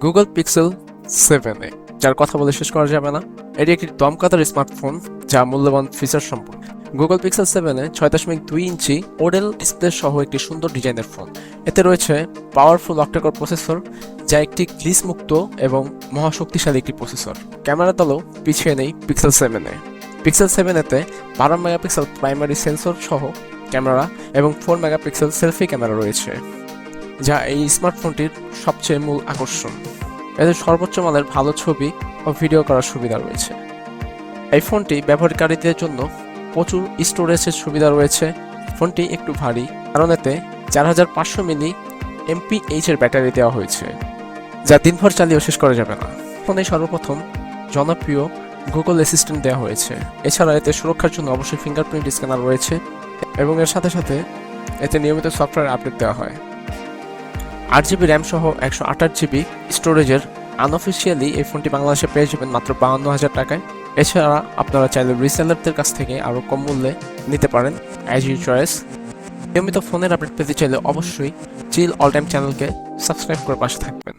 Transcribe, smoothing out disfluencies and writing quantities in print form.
Google pixel 7 যার কথা বলে শেষ করা যাবে না। এটি একটি দমকাদার স্মার্টফোন যা মূল্যবান ফিচার সম্পন্ন। গুগল পিক্সেল 7 6.2 ইঞ্চি ওডেল ডিসপ্লে সহ একটি সুন্দর ডিজাইনের ফোন। এতে রয়েছে পাওয়ারফুল অক্টাকোর প্রসেসর, যা একটি গ্লিচ মুক্ত এবং মহাশক্তিশালী একটি প্রসেসর। ক্যামেরা তলেও পিছিয়ে নেই pixel 7 pixel 7 12 megapixel primary sensor সহ ক্যামেরা এবং 4 মেগাপিক্সেল সেলফি ক্যামেরা রয়েছে, যা এই স্মার্টফোনটির সবচেয়ে মূল আকর্ষণ। এতে সর্বোচ্চ মানের ভালো ছবি ও ভিডিও করার সুবিধা রয়েছে। এই ফোনটি ব্যবহারকারীদের জন্য প্রচুর স্টোরেজের সুবিধা রয়েছে। ফোনটি একটু ভারী, কারণ এতে 4500 মিলি এমপিএইচ এর ব্যাটারি দেওয়া হয়েছে, যা দিনভর চালিয়েও শেষ করা যাবে না। ফোনে সর্বপ্রথম জনপ্রিয় গুগল অ্যাসিস্ট্যান্ট দেওয়া হয়েছে। এছাড়া এতে সুরক্ষার জন্য অবশ্যই ফিঙ্গারপ্রিন্ট স্ক্যানার রয়েছে এবং এর সাথে সাথে এতে নিয়মিত সফটওয়্যার আপডেট দেওয়া হয়। 8GB র্যাম সহ 128GB স্টোরেজের আনঅফিসিয়ালি এই ফোনটি বাংলাদেশে পেয়ে যাবেন মাত্র 52,000 টাকায়। এছাড়া আপনারা চাইলে রিসেলারদের কাছ থেকে আরও কম মূল্যে নিতে পারেন, অ্যাজ ইউ চয়েস। নিয়মিত ফোনের আপডেট পেতে চাইলে অবশ্যই চিল অল টাইম চ্যানেলকে সাবস্ক্রাইব করে পাশে থাকবেন।